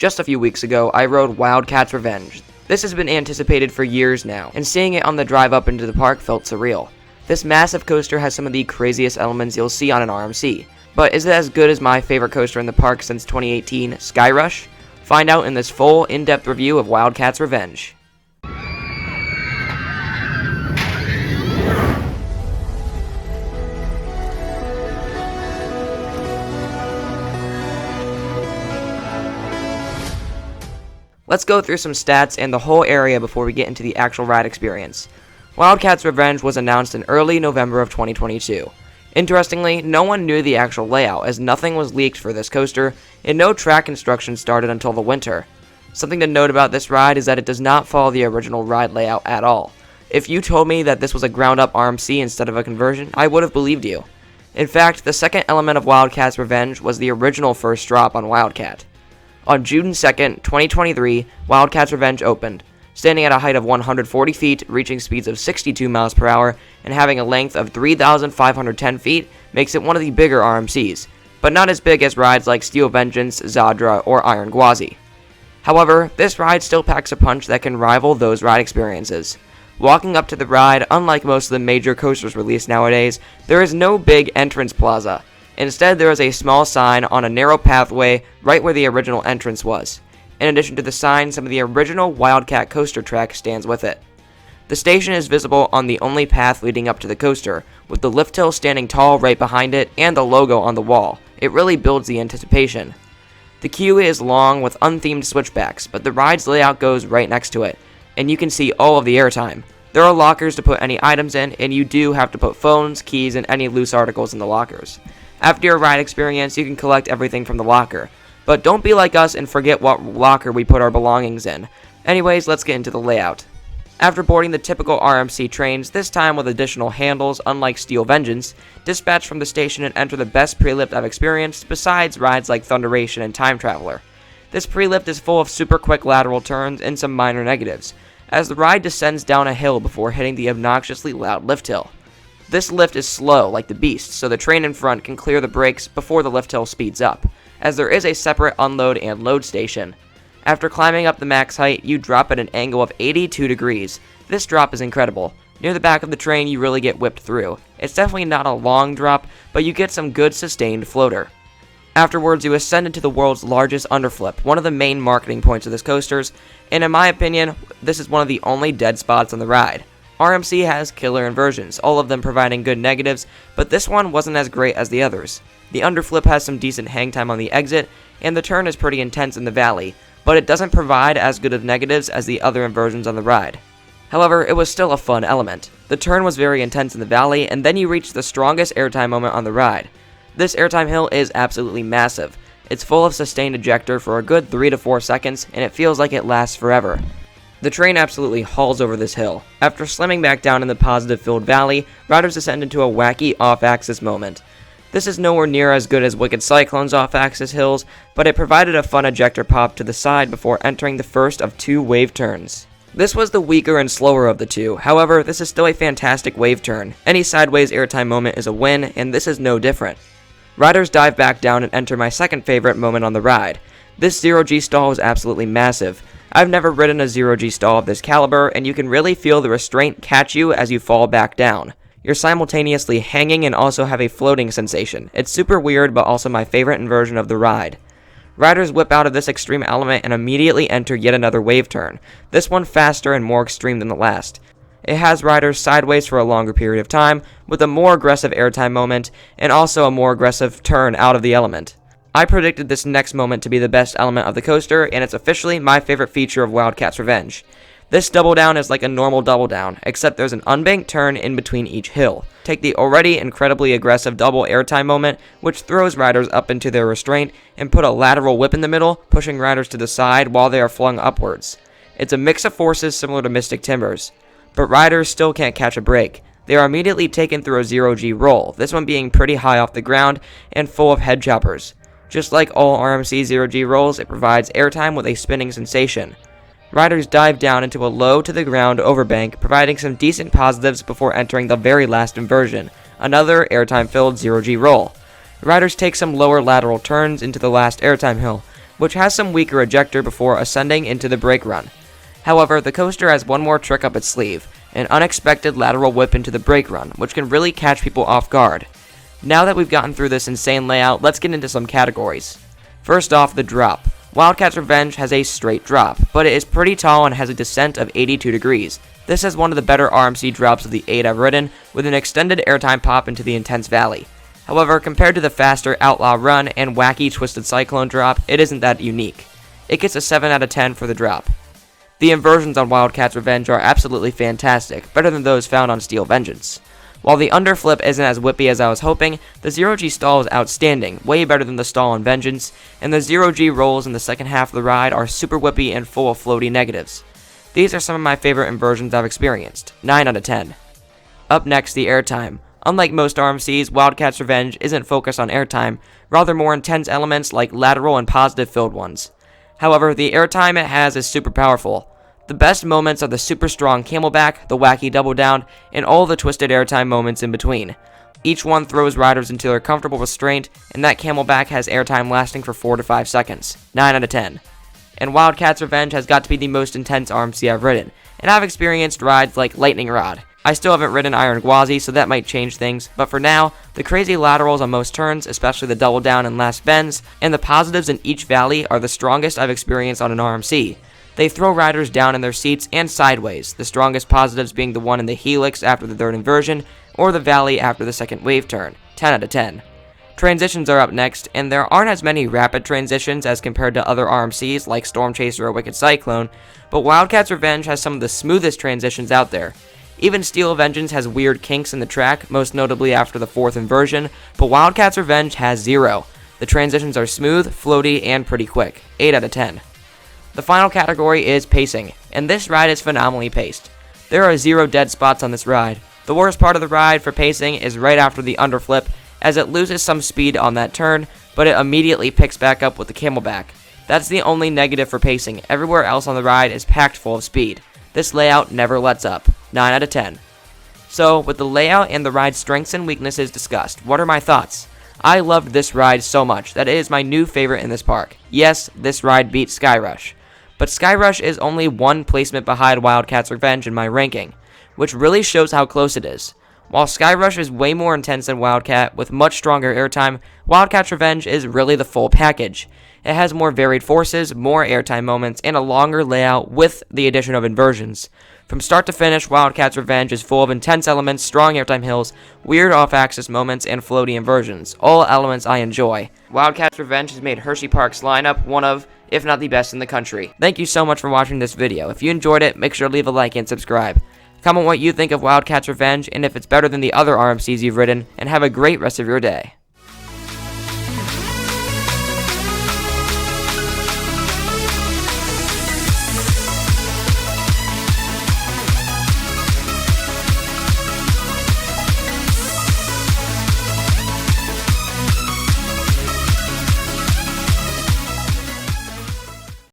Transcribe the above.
Just a few weeks ago, I rode WILDCAT'S Revenge. This has been anticipated for years now, and seeing it on the drive up into the park felt surreal. This massive coaster has some of the craziest elements you'll see on an RMC. But is it as good as my favorite coaster in the park since 2018, Sky Rush? Find out in this full, in-depth review of WILDCAT'S Revenge. Let's go through some stats and the whole area before we get into the actual ride experience. WILDCAT'S Revenge was announced in early November of 2022. Interestingly, no one knew the actual layout as nothing was leaked for this coaster, and no track construction started until the winter. Something to note about this ride is that it does not follow the original ride layout at all. If you told me that this was a ground-up RMC instead of a conversion, I would have believed you. In fact, the second element of WILDCAT'S Revenge was the original first drop on WILDCAT. On June 2nd, 2023, WILDCAT'S Revenge opened, standing at a height of 140 feet, reaching speeds of 62 miles per hour, and having a length of 3,510 feet makes it one of the bigger RMCs, but not as big as rides like Steel Vengeance, Zadra, or Iron Gwazi. However, this ride still packs a punch that can rival those ride experiences. Walking up to the ride, unlike most of the major coasters released nowadays, there is no big entrance plaza. Instead, there is a small sign on a narrow pathway right where the original entrance was. In addition to the sign, some of the original WILDCAT coaster track stands with it. The station is visible on the only path leading up to the coaster, with the lift hill standing tall right behind it and the logo on the wall. It really builds the anticipation. The queue is long with unthemed switchbacks, but the ride's layout goes right next to it, and you can see all of the airtime. There are lockers to put any items in, and you do have to put phones, keys, and any loose articles in the lockers. After your ride experience, you can collect everything from the locker. But don't be like us and forget what locker we put our belongings in. Anyways, let's get into the layout. After boarding the typical RMC trains, this time with additional handles unlike Steel Vengeance, dispatch from the station and enter the best pre-lift I've experienced besides rides like Thunderation and Time Traveler. This pre-lift is full of super quick lateral turns and some minor negatives, as the ride descends down a hill before hitting the obnoxiously loud lift hill. This lift is slow, like the Beast, so the train in front can clear the brakes before the lift hill speeds up, as there is a separate unload and load station. After climbing up the max height, you drop at an angle of 82 degrees. This drop is incredible. Near the back of the train, you really get whipped through. It's definitely not a long drop, but you get some good sustained floater. Afterwards, you ascend into the world's largest underflip, one of the main marketing points of this coasters, and in my opinion, this is one of the only dead spots on the ride. RMC has killer inversions, all of them providing good negatives, but this one wasn't as great as the others. The underflip has some decent hang time on the exit, and the turn is pretty intense in the valley, but it doesn't provide as good of negatives as the other inversions on the ride. However, it was still a fun element. The turn was very intense in the valley, and then you reach the strongest airtime moment on the ride. This airtime hill is absolutely massive. It's full of sustained ejector for a good 3 to 4 seconds, and it feels like it lasts forever. The train absolutely hauls over this hill. After slamming back down in the positive-filled valley, riders descend into a wacky off-axis moment. This is nowhere near as good as Wicked Cyclone's off-axis hills, but it provided a fun ejector pop to the side before entering the first of 2 wave turns. This was the weaker and slower of the two, however, this is still a fantastic wave turn. Any sideways airtime moment is a win, and this is no different. Riders dive back down and enter my second favorite moment on the ride. This zero-G stall was absolutely massive. I've never ridden a zero-G stall of this caliber, and you can really feel the restraint catch you as you fall back down. You're simultaneously hanging and also have a floating sensation. It's super weird, but also my favorite inversion of the ride. Riders whip out of this extreme element and immediately enter yet another wave turn, this one faster and more extreme than the last. It has riders sideways for a longer period of time, with a more aggressive airtime moment, and also a more aggressive turn out of the element. I predicted this next moment to be the best element of the coaster, and it's officially my favorite feature of WILDCAT'S Revenge. This double down is like a normal double down, except there's an unbanked turn in between each hill. Take the already incredibly aggressive double airtime moment, which throws riders up into their restraint, and put a lateral whip in the middle, pushing riders to the side while they are flung upwards. It's a mix of forces similar to Mystic Timbers, but riders still can't catch a break. They are immediately taken through a zero-G roll, this one being pretty high off the ground and full of head choppers. Just like all RMC zero-G rolls, it provides airtime with a spinning sensation. Riders dive down into a low-to-the-ground overbank, providing some decent positives before entering the very last inversion, another airtime-filled zero-G roll. Riders take some lower lateral turns into the last airtime hill, which has some weaker ejector before ascending into the brake run. However, the coaster has one more trick up its sleeve, an unexpected lateral whip into the brake run, which can really catch people off guard. Now that we've gotten through this insane layout, let's get into some categories. First off, the drop. WILDCAT'S Revenge has a straight drop, but it is pretty tall and has a descent of 82 degrees. This is one of the better RMC drops of the 8 I've ridden, with an extended airtime pop into the intense valley. However, compared to the faster Outlaw Run and wacky Twisted Cyclone drop, it isn't that unique. It gets a 7 out of 10 for the drop. The inversions on WILDCAT'S Revenge are absolutely fantastic, better than those found on Steel Vengeance. While the underflip isn't as whippy as I was hoping, the 0G stall is outstanding, way better than the stall on Vengeance, and the 0G rolls in the second half of the ride are super whippy and full of floaty negatives. These are some of my favorite inversions I've experienced, 9 out of 10. Up next, the airtime. Unlike most RMCs, WILDCAT'S Revenge isn't focused on airtime, rather more intense elements like lateral and positive filled ones. However, the airtime it has is super powerful. The best moments are the super strong camelback, the wacky double down, and all the twisted airtime moments in between. Each one throws riders into their comfortable restraint, and that camelback has airtime lasting for 4 to 5 seconds, 9 out of 10. And WILDCAT'S Revenge has got to be the most intense RMC I've ridden, and I've experienced rides like Lightning Rod. I still haven't ridden Iron Gwazi, so that might change things, but for now, the crazy laterals on most turns, especially the double down and last bends, and the positives in each valley are the strongest I've experienced on an RMC. They throw riders down in their seats and sideways, the strongest positives being the one in the helix after the third inversion, or the valley after the second wave turn, 10 out of 10. Transitions are up next, and there aren't as many rapid transitions as compared to other RMCs like Storm Chaser or Wicked Cyclone, but WILDCAT'S Revenge has some of the smoothest transitions out there. Even Steel Vengeance has weird kinks in the track, most notably after the fourth inversion, but WILDCAT'S Revenge has 0. The transitions are smooth, floaty, and pretty quick, 8 out of 10. The final category is pacing, and this ride is phenomenally paced. There are 0 dead spots on this ride. The worst part of the ride for pacing is right after the underflip, as it loses some speed on that turn, but it immediately picks back up with the camelback. That's the only negative for pacing. Everywhere else on the ride is packed full of speed. This layout never lets up, 9 out of 10. So, with the layout and the ride's strengths and weaknesses discussed, what are my thoughts? I loved this ride so much that it is my new favorite in this park. Yes, this ride beat Skyrush. But Skyrush is only one placement behind WILDCAT'S Revenge in my ranking, which really shows how close it is. While Skyrush is way more intense than WILDCAT, with much stronger airtime, WILDCAT'S Revenge is really the full package. It has more varied forces, more airtime moments, and a longer layout with the addition of inversions. From start to finish, WILDCAT'S Revenge is full of intense elements, strong airtime hills, weird off-axis moments, and floaty inversions, all elements I enjoy. WILDCAT'S Revenge has made Hersheypark's lineup one of, if not the best in the country. Thank you so much for watching this video. If you enjoyed it, make sure to leave a like and subscribe. Comment what you think of WILDCAT'S Revenge and if it's better than the other RMCs you've ridden, and have a great rest of your day.